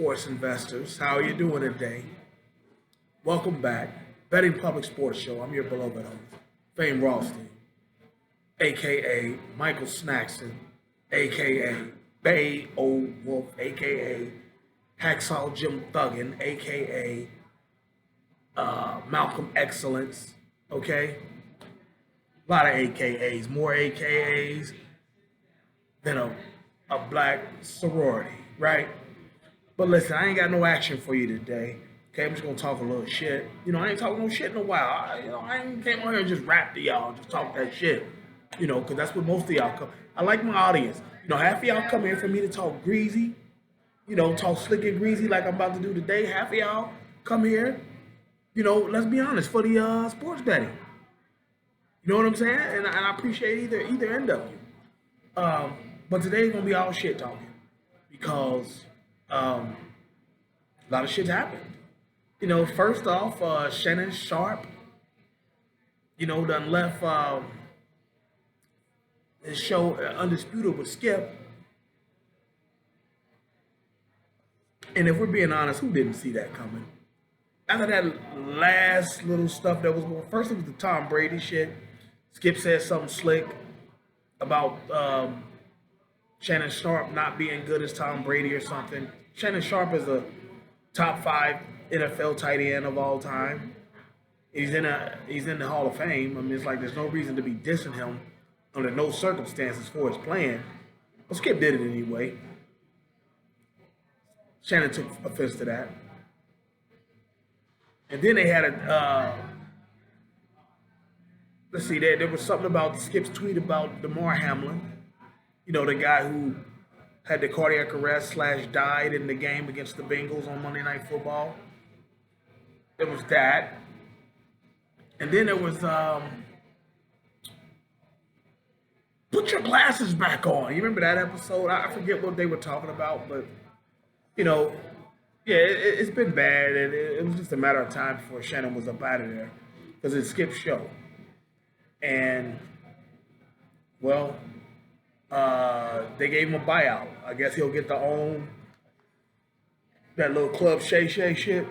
sports investors. How are you doing today? Welcome back. Betting Public Sports Show. I'm your beloved host, Fame Rothstein, aka Michael Snackson, aka Bay Old Wolf, aka Hacksaw Jim Thuggin, aka Malcolm Excellence. Okay? A lot of AKAs, more AKAs than a black sorority, right? But listen, I ain't got no action for you today. Okay, I'm just gonna talk a little shit. I ain't talking no shit in a while. I ain't came on here and just rap to y'all, just talk that shit. Because that's what most of y'all come. I like my audience. Half of y'all come here for me to talk greasy, talk slick and greasy like I'm about to do today. Half of y'all come here, let's be honest, for the sports betting. You know what I'm saying? And I appreciate either end of you. But today's gonna be all shit talking because a lot of shit's happened. First off, Shannon Sharp, done left his show Undisputed with Skip. And if we're being honest, who didn't see that coming? After that last little stuff that was going, first it was the Tom Brady shit. Skip said something slick about Shannon Sharp not being good as Tom Brady or something. Shannon Sharp is a top 5 NFL tight end of all time. He's in the Hall of Fame. I mean, it's like there's no reason to be dissing him under no circumstances for his playing. But Skip did it anyway. Shannon took offense to that. And then they had let's see, there was something about Skip's tweet about DeMar Hamlin. The guy who had the cardiac arrest / died in the game against the Bengals on Monday Night Football. There was that. And then there was put your glasses back on. You remember that episode? I forget what they were talking about, but yeah, it's been bad, and it was just a matter of time before Shannon was up out of there because it's Skip's show. And well, they gave him a buyout. I guess he'll get to own that little Club Shay Shay shit.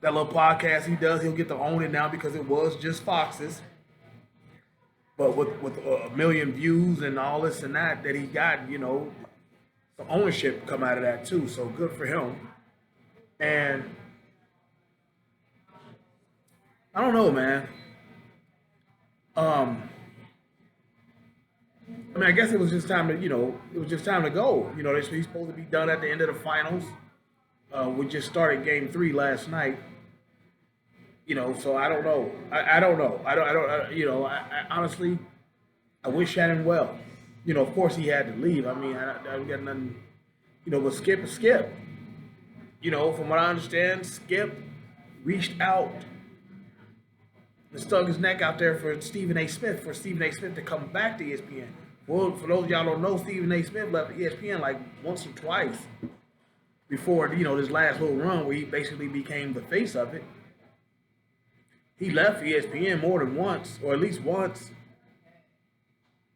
That little podcast he does, he'll get to own it now because it was just Fox's. But with a million views and all this and that he got, some ownership come out of that too. So good for him. And I don't know, man. I mean, I guess it was just time to, it was just time to go. He's supposed to be done at the end of the finals. We just started game 3 last night. So I don't know. I don't know. I honestly, I wish Shannon well. Of course he had to leave. I mean, I don't got nothing, but Skip is Skip. From what I understand, Skip reached out and stuck his neck out there for Stephen A. Smith to come back to ESPN. Well, for those of y'all who don't know, Stephen A. Smith left ESPN like once or twice before, this last little run where he basically became the face of it. He left ESPN more than once, or at least once,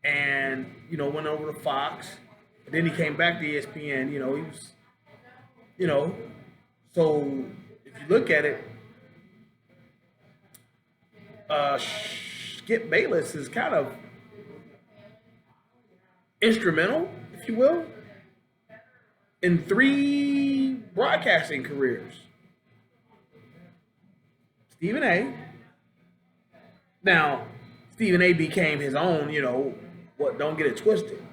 and, went over to Fox. And then he came back to ESPN, he was, so if you look at it, Skip Bayless is kind of instrumental, if you will, in 3 broadcasting careers. Stephen A. Now, Stephen A. became his own, don't get it twisted.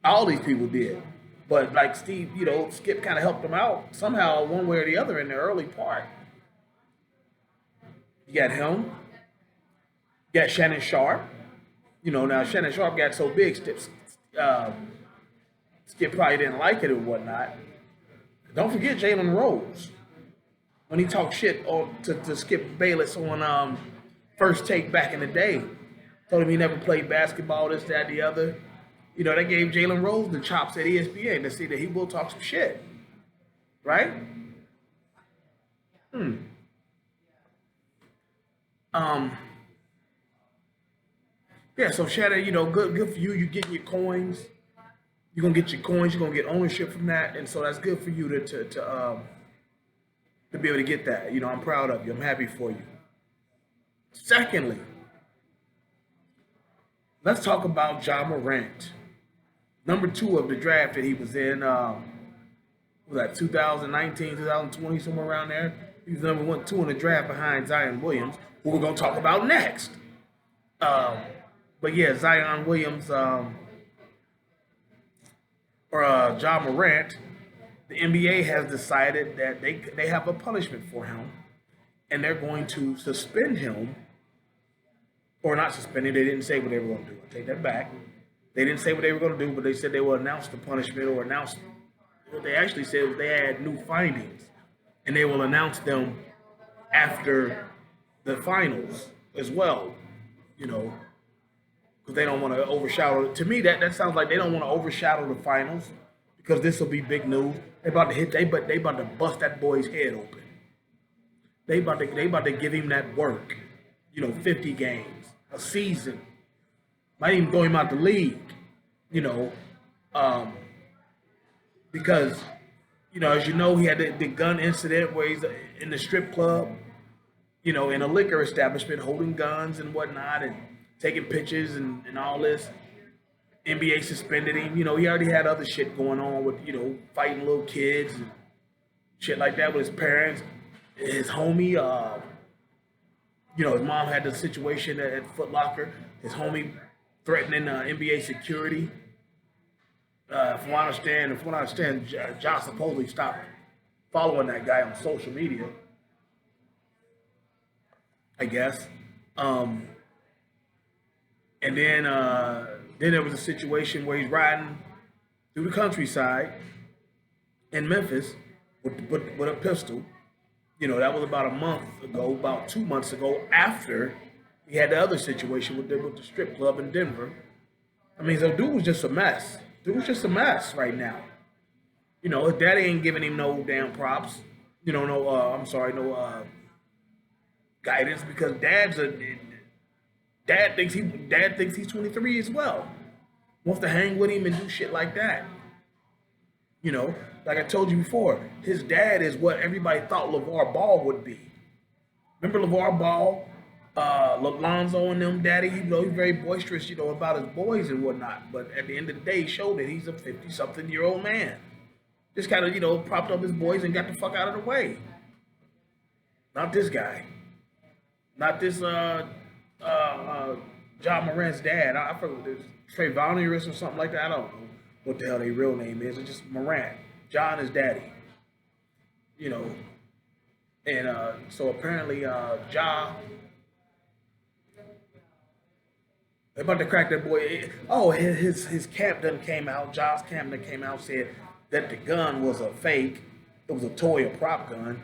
All these people did. But like Steve, Skip kind of helped them out somehow, one way or the other in the early part. You got him. You got Shannon Sharp. Now Shannon Sharp got so big, Skip probably didn't like it and whatnot. Don't forget Jalen Rose. When he talked shit to Skip Bayless on First Take back in the day. Told him he never played basketball, this, that, the other. They gave Jalen Rose the chops at ESPN to see that he will talk some shit. Right? Yeah, so Shannon, good for you. You're getting your coins. You're gonna get your coins. You're gonna get ownership from that, and so that's good for you to be able to get that. You know, I'm proud of you. I'm happy for you. Secondly, let's talk about Ja Morant. Number two of the draft that he was in, was that 2019, 2020, somewhere around there. He was number one, two in the draft behind Zion Williams, who we're going to talk about next. Um, but yeah, Zion Williams or Ja Morant, the NBA has decided that they have a punishment for him, and they're going to suspend him, or not suspend him. They didn't say what they were going to do. I take that back. They didn't say what they were going to do, but they said they will announce the punishment or announce what they actually said was they had new findings, and they will announce them after the finals as well. You know, because they don't want to overshadow. To me, that sounds like they don't want to overshadow the finals because this will be big news. They about to hit. They about to bust that boy's head open. They about to give him that work. You know, 50 games, a season. Might even throw him out the league. You know, because you know, as you know, he had the gun incident where he's in the strip club. You know, in a liquor establishment, holding guns and whatnot, and taking pictures and all this. NBA suspended him. You know, he already had other shit going on with, you know, fighting little kids and shit like that with his parents. His homie, you know, his mom had the situation at Foot Locker. His homie threatening NBA security. From what I understand, Ja supposedly stopped following that guy on social media, I guess. And then there was a situation where he's riding through the countryside in Memphis with a pistol. You know, that was about a month ago, about 2 months ago, after he had the other situation with the strip club in Denver. I mean, so dude was just a mess. Dude was just a mess right now. You know, his daddy ain't giving him no damn props. You know, no guidance because dad thinks he's 23 as well. Wants to hang with him and do shit like that. You know, like I told you before, his dad is what everybody thought LeVar Ball would be. Remember LeVar Ball, Lonzo and them daddy? You know, he's very boisterous, you know, about his boys and whatnot. But at the end of the day, he showed that he's a 50-something-year-old man. Just kind of, you know, propped up his boys and got the fuck out of the way. Not this guy. Not this Ja Morant's dad. I forget what it is. Trayvon or something like that. I don't know what the hell their real name is. It's just Morant. John is daddy. You know. And so apparently Ja, they're about to crack that boy. Oh, his camp done came out. Ja's camp done came out, said that the gun was a fake. It was a toy, a prop gun.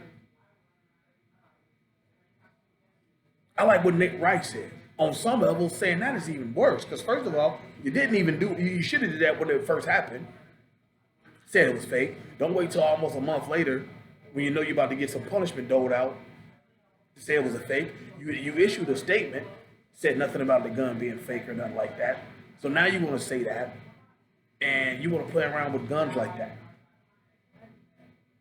I like what Nick Wright said. On some level, saying that is even worse. Because first of all, you should have did that when it first happened. Said it was fake. Don't wait till almost a month later when you know you're about to get some punishment doled out to say it was a fake. You issued a statement, said nothing about the gun being fake or nothing like that. So now you want to say that, and you want to play around with guns like that.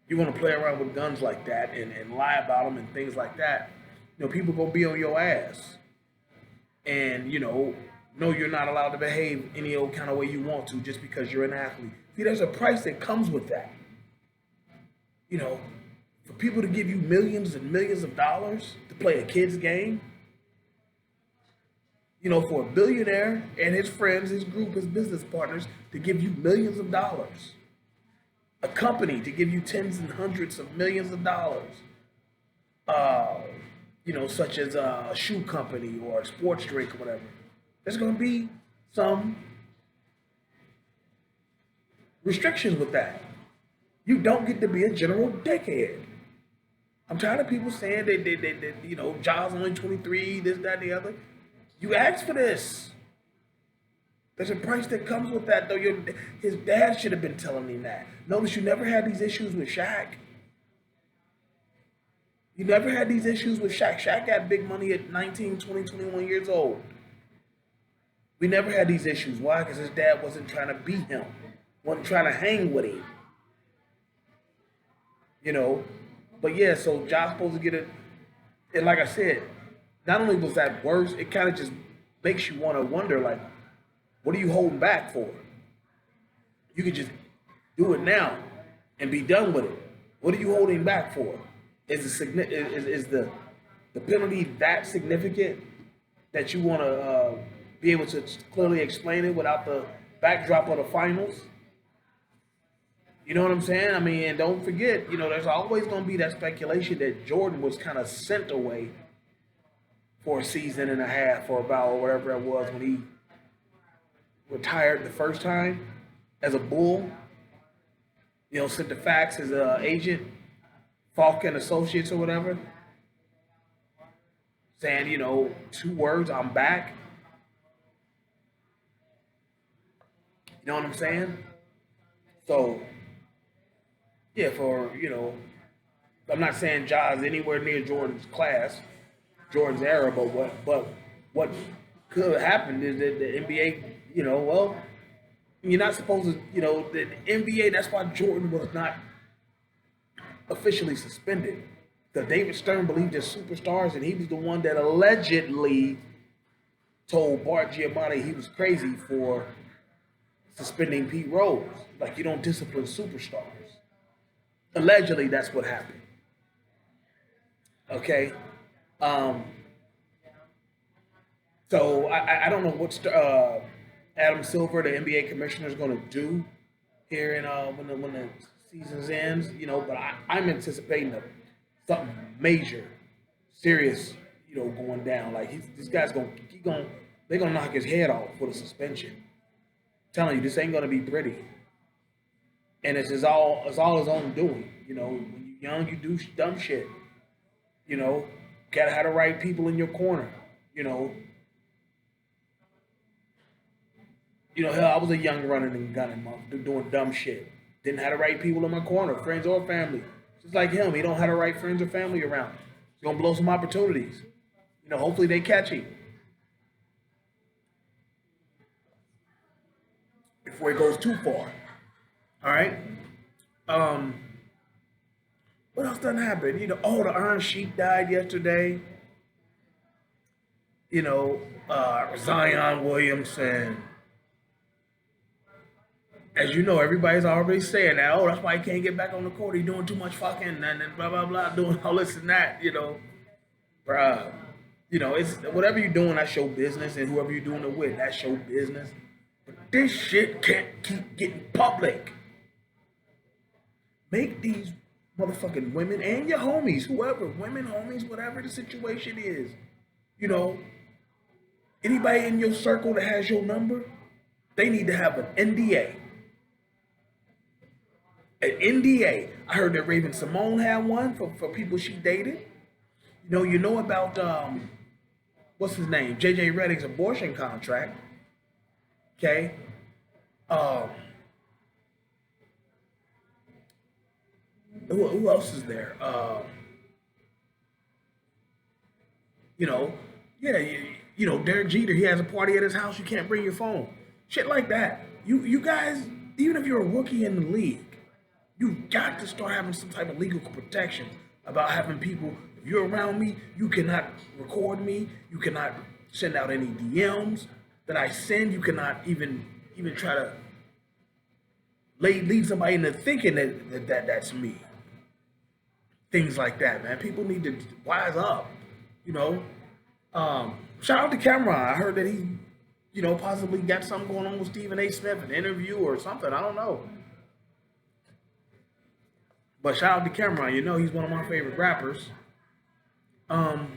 You want to play around with guns like that and lie about them and things like that. You know, people gonna be on your ass. And, you know, no, you're not allowed to behave any old kind of way you want to just because you're an athlete. See, there's a price that comes with that. You know, for people to give you millions and millions of dollars to play a kid's game, you know, for a billionaire and his friends, his group, his business partners to give you millions of dollars, a company to give you tens and hundreds of millions of dollars, you know, such as a shoe company or a sports drink or whatever, there's going to be some restrictions with that. You don't get to be a general dickhead. I'm tired of people saying that you know, Ja's only 23, this, that, and the other. You asked for this. There's a price that comes with that, though. His dad should have been telling him that. Notice you never had these issues with Shaq. You never had these issues with Shaq. Shaq got big money at 19, 20, 21 years old. We never had these issues. Why? Because his dad wasn't trying to beat him. wasn't trying to hang with him, you know. But yeah, so Josh supposed to get it. And like I said, not only was that worse, it kind of just makes you want to wonder, like, what are you holding back for? You could just do it now and be done with it. What are you holding back for? Is the penalty that significant that you want to be able to clearly explain it without the backdrop of the finals? You know what I'm saying? I mean, and don't forget, there's always going to be that speculation that Jordan was kind of sent away for a season and a half or about whatever it was when he retired the first time as a Bull. Sent the fax as an agent, Falk and Associates or whatever, saying, 2 words, I'm back. You know what I'm saying? So, yeah, I'm not saying Ja's anywhere near Jordan's class, Jordan's era, but what could have happened is that the NBA, well, you're not supposed to, the NBA, that's why Jordan was not officially suspended. Because David Stern believed in superstars, and he was the one that allegedly told Bart Giamatti he was crazy for suspending Pete Rose. Like, you don't discipline superstars. Allegedly, that's what happened. Okay? So I don't know what Adam Silver, the NBA commissioner, is going to do here in when the season ends. But I'm anticipating something major, serious, going down. Like this guy's they're gonna knock his head off for the suspension. I'm telling you, this ain't gonna be pretty, and it's all his own doing. When you're young, you do dumb shit. Gotta have the right people in your corner. You know, hell, I was a young running and gunning month doing dumb shit. Didn't have the right people in my corner, friends or family. Just like him, he don't have the right friends or family around. He's gonna blow some opportunities. Hopefully they catch him before it goes too far. All right. Um, what else done happened? The Iron Sheik died yesterday. Zion Williamson. As you know, everybody's already saying that. Oh, that's why he can't get back on the court. He's doing too much fucking and blah blah blah, doing all this and that. Bruh. It's whatever you're doing, that's your business, and whoever you're doing it with, that's your business. But this shit can't keep getting public. Make these motherfucking women and your homies, whoever, women, homies, whatever the situation is, you know, anybody in your circle that has your number, they need to have an NDA. An NDA. I heard that Raven Simone had one for people she dated. You know about what's his name? JJ Redick's abortion contract. Okay. Um, who else is there? You know, yeah, Derek Jeter. He has a party at his house. You can't bring your phone. Shit like that. You guys, even if you're a rookie in the league, you've got to start having some type of legal protection about having people. If you're around me, you cannot record me. You cannot send out any DMs that I send. You cannot even try to lead somebody into thinking that's me. Things like that, man. People need to wise up. You know. Shout out to Cameron. I heard that he, possibly got something going on with Stephen A. Smith, an interview or something. I don't know. But shout out to Cameron. He's one of my favorite rappers. Um,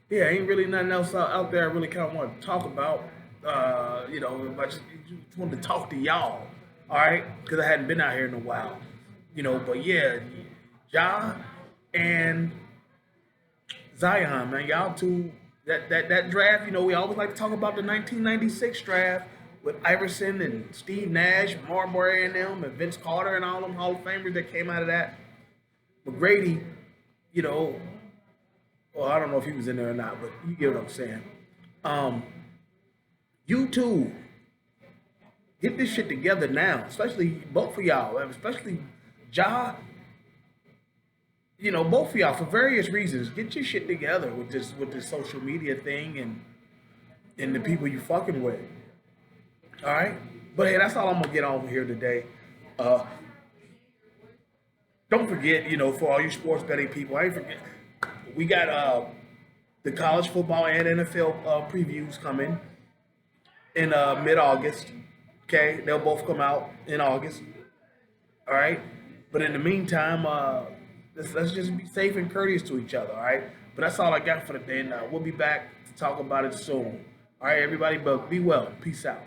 yeah, ain't really nothing else out there I really kind of want to talk about. I just wanted to talk to y'all, all right? Because I hadn't been out here in a while, But yeah, Ja and Zion, man, y'all two. That draft, we always like to talk about the 1996 draft with Iverson and Steve Nash, Marbury and them, and Vince Carter and all them Hall of Famers that came out of that. McGrady, well, I don't know if he was in there or not, but you get what I'm saying. You two, Get this shit together now, especially both of y'all, especially Ja. Both of y'all for various reasons. Get your shit together with this social media thing and the people you fucking with. All right, but hey, that's all I'm gonna get on here today. Uh, don't forget, for all you sports betting people, I ain't forget we got the college football and NFL previews coming in mid-August. Okay, they'll both come out in August. All right, but in the meantime, let's just be safe and courteous to each other. All right, but that's all I got for today. And we'll be back to talk about it soon. All right, everybody, but be well. Peace out.